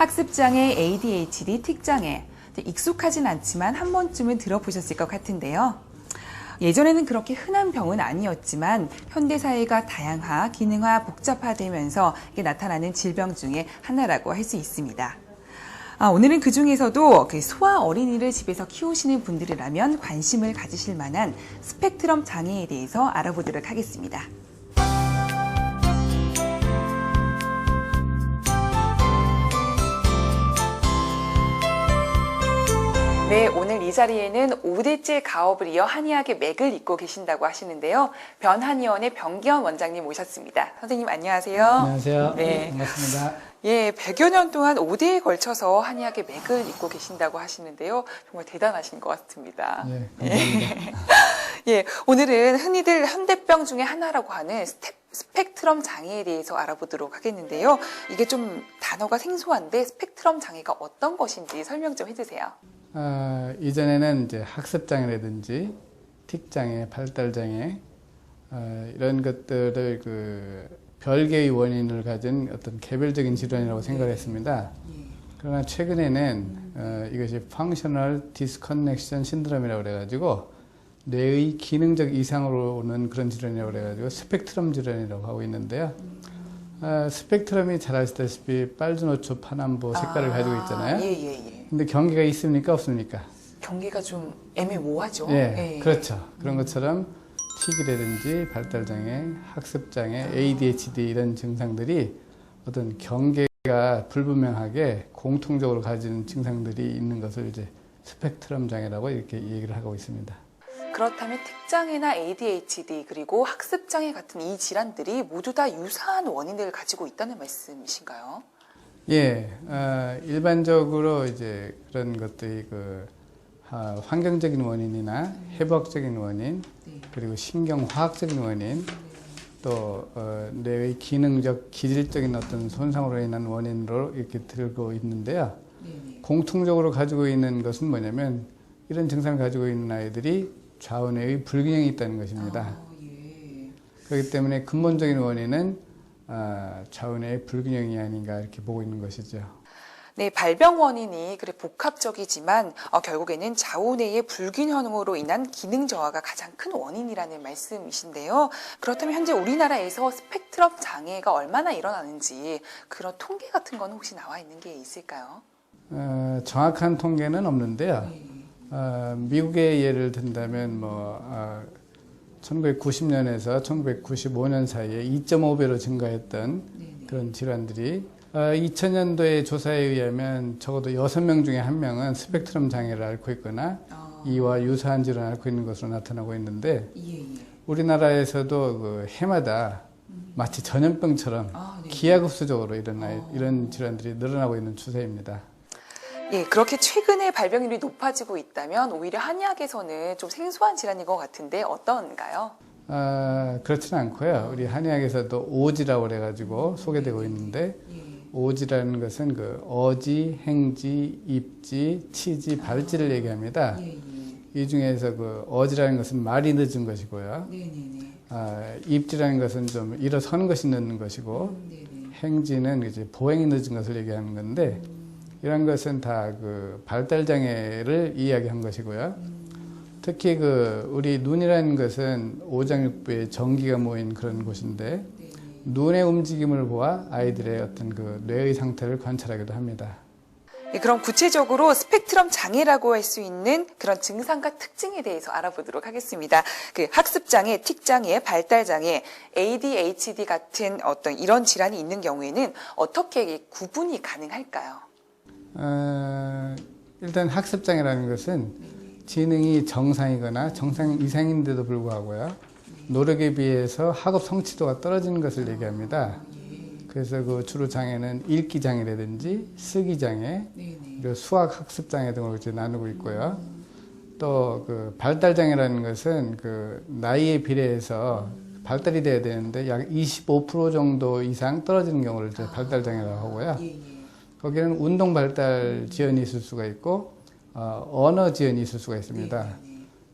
학습장애, ADHD, 틱장애. 익숙하진 않지만 한 번쯤은 들어보셨을 것 같은데요. 예전에는 그렇게 흔한 병은 아니었지만 현대사회가 다양화, 기능화, 복잡화되면서 이게 나타나는 질병 중에 하나라고 할 수 있습니다. 오늘은 그 중에서도 소아 어린이를 집에서 키우시는 분들이라면 관심을 가지실 만한 스펙트럼 장애에 대해서 알아보도록 하겠습니다. 네, 오늘 이 자리에는 5대째 가업을 이어 한의학의 맥을 잇고 계신다고 하시는데요. 변한의원의 변기현 원장님 모셨습니다. 선생님 안녕하세요. 안녕하세요. 네. 반갑습니다. 예, 100여 년 동안 5대에 걸쳐서 한의학의 맥을 잇고 계신다고 하시는데요. 정말 대단하신 것 같습니다. 예, 감사합니다. 예, 오늘은 흔히들 현대병 중에 하나라고 하는 스펙트럼 장애에 대해서 알아보도록 하겠는데요. 이게 좀 단어가 생소한데 스펙트럼 장애가 어떤 것인지 설명 좀 해주세요. 이전에는 이제 학습장애라든지 틱장애, 발달장애 이런 것들을 별개의 원인을 가진 어떤 개별적인 질환이라고 생각을 했습니다. 그러나 최근에는 이것이 Functional Disconnection Syndrome이라고 그래가지고 뇌의 기능적 이상으로 오는 그런 질환이라고 그래가지고 스펙트럼 질환이라고 하고 있는데요. 스펙트럼이 잘 아시다시피 빨주노초, 파남보 색깔을 가지고 있잖아요. 근데 경계가 있습니까? 없습니까? 경계가 좀 애매모호하죠. 예, 그렇죠. 그런 것처럼 틱이라든지 발달장애, 학습장애, ADHD 이런 증상들이 어떤 경계가 불분명하게 공통적으로 가지는 증상들이 있는 것을 이제 스펙트럼 장애라고 이렇게 얘기를 하고 있습니다. 그렇다면 틱장애나 ADHD 그리고 학습장애 같은 이 질환들이 모두 다 유사한 원인을 가지고 있다는 말씀이신가요? 예, 일반적으로 이제 그런 것들이 환경적인 원인이나 해부학적인 원인, 그리고 신경화학적인 원인, 또 뇌의 기능적, 기질적인 어떤 손상으로 인한 원인으로 이렇게 들고 있는데요. 공통적으로 가지고 있는 것은 뭐냐면 이런 증상을 가지고 있는 아이들이 좌우뇌의 불균형이 있다는 것입니다. 그렇기 때문에 근본적인 원인은 좌우뇌의 불균형이 아닌가 이렇게 보고 있는 것이죠. 네, 발병 원인이 그래 복합적이지만 결국에는 좌우뇌의 불균형으로 인한 기능 저하가 가장 큰 원인이라는 말씀이신데요. 그렇다면 현재 우리나라에서 스펙트럼 장애가 얼마나 일어나는지 그런 통계 같은 건 혹시 나와 있는 게 있을까요? 정확한 통계는 없는데요. 미국의 예를 든다면 1990년에서 1995년 사이에 2.5배로 증가했던 그런 질환들이 2000년도의 조사에 의하면 적어도 6명 중에 1명은 스펙트럼 장애를 앓고 있거나 이와 유사한 질환을 앓고 있는 것으로 나타나고 있는데 우리나라에서도 해마다 마치 전염병처럼 기하급수적으로 이런 질환들이 늘어나고 있는 추세입니다. 예, 그렇게 최근에 발병률이 높아지고 있다면 오히려 한의학에서는 좀 생소한 질환인 것 같은데 어떤가요? 그렇지는 않고요. 우리 한의학에서도 오지라고 그래가지고 소개되고 있는데 오지라는 것은 어지, 행지, 입지, 치지, 발지를 얘기합니다. 이 중에서 어지라는 것은 말이 늦은 것이고요. 입지라는 것은 좀 일어서는 것이 늦는 것이고 행지는 이제 보행이 늦은 것을 얘기하는 건데 이런 것은 다 발달장애를 이야기한 것이고요. 특히 우리 눈이라는 것은 오장육부에 전기가 모인 그런 곳인데 눈의 움직임을 보아 아이들의 어떤 뇌의 상태를 관찰하기도 합니다. 네, 그럼 구체적으로 스펙트럼 장애라고 할 수 있는 그런 증상과 특징에 대해서 알아보도록 하겠습니다. 학습장애, 틱장애, 발달장애, ADHD 같은 어떤 이런 질환이 있는 경우에는 어떻게 구분이 가능할까요? 일단 학습장애라는 것은 지능이 정상이거나 정상 이상인데도 불구하고요. 노력에 비해서 학업 성취도가 떨어지는 것을 얘기합니다. 그래서 주로 장애는 읽기장애라든지 쓰기장애, 그리고 수학 학습장애 등으로 이제 나누고 있고요. 또 발달장애라는 것은 나이에 비례해서 발달이 돼야 되는데 약 25% 정도 이상 떨어지는 경우를 이제 발달장애라고 하고요. 거기는 운동 발달 지연이 있을 수가 있고 언어 지연이 있을 수가 있습니다.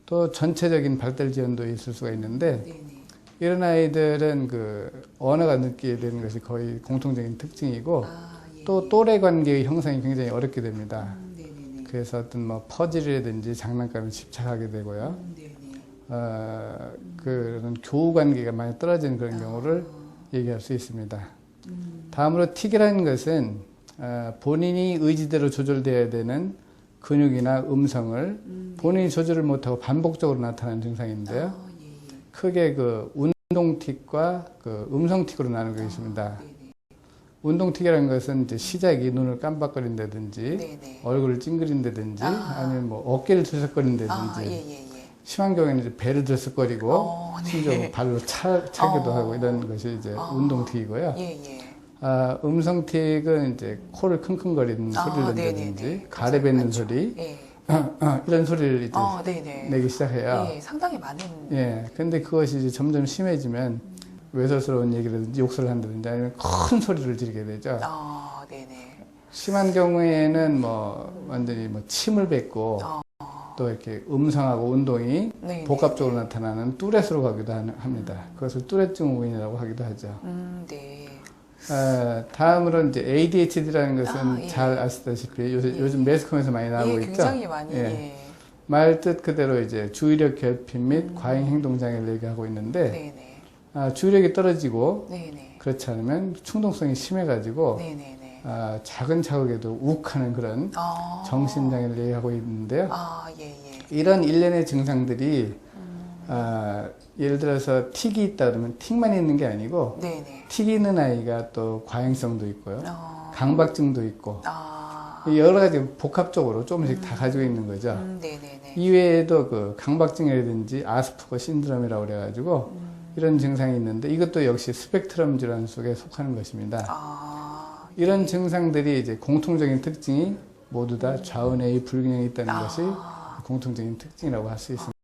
또 전체적인 발달 지연도 있을 수가 있는데 이런 아이들은 언어가 늦게 되는 것이 거의 공통적인 특징이고 또 또래 관계의 형성이 굉장히 어렵게 됩니다. 네네네. 그래서 어떤 뭐 퍼즐이라든지 장난감에 집착하게 되고요. 네네. 그런 교우 관계가 많이 떨어지는 그런 경우를 얘기할 수 있습니다. 다음으로 틱이라는 것은 본인이 의지대로 조절돼야 되는 근육이나 음성을 본인이 조절을 못하고 반복적으로 나타나는 증상인데요. 예, 예. 크게 그 운동틱과 그 음성틱으로 나누고 있습니다. 네네. 운동틱이라는 것은 이제 시작이 눈을 깜빡거린다든지 네네. 얼굴을 찡그린다든지 아. 아니면 뭐 어깨를 아, 들썩거린다든지 예, 예, 예. 심한 경우에는 이제 배를 들썩거리고 네. 심지어 발로 차기도 하고 이런 것이 이제 운동틱이고요. 예, 예. 음성틱은 이제 코를 킁킁거리는 소리를 낸다든지 네네네. 가래 뱉는 맞죠. 소리 예. 이런 소리를 이제 네네. 내기 시작해요. 예, 상당히 많은. 예, 근데 그것이 이제 점점 심해지면 외설스러운 얘기라든지 욕설을 한다든지 아니면 큰 소리를 지르게 되죠. 네네. 심한 경우에는 뭐 완전히 뭐 침을 뱉고 또 이렇게 음성하고 운동이 네네. 복합적으로 나타나는 뚜렛으로 가기도 합니다. 그것을 뚜렛 증후군이라고 하기도 하죠. 네. 다음으로 이제 ADHD라는 것은 예. 잘 아시다시피 예. 요즘 매스컴에서 많이 나오고 예, 있죠. 굉장히 많이. 예. 예. 말뜻 그대로 이제 주의력 결핍 및 과잉 행동 장애를 얘기하고 있는데 네네. 주의력이 떨어지고 네네. 그렇지 않으면 충동성이 심해가지고 네네네. 작은 자극에도 욱하는 그런 정신장애를 얘기하고 있는데요. 예, 예. 이런 일련의 증상들이 예를 들어서 틱이 있다 그러면 틱만 있는 게 아니고 네네. 틱이 있는 아이가 또 과잉성도 있고요. 어. 강박증도 있고 아. 여러 가지 복합적으로 조금씩 다 가지고 있는 거죠. 네네네. 이외에도 그 강박증이라든지 아스퍼거 신드롬이라고 그래가지고 이런 증상이 있는데 이것도 역시 스펙트럼 질환 속에 속하는 것입니다. 이런 증상들이 이제 공통적인 특징이 모두 다 좌우뇌의 불균형이 있다는 것이 공통적인 특징이라고 할 수 있습니다.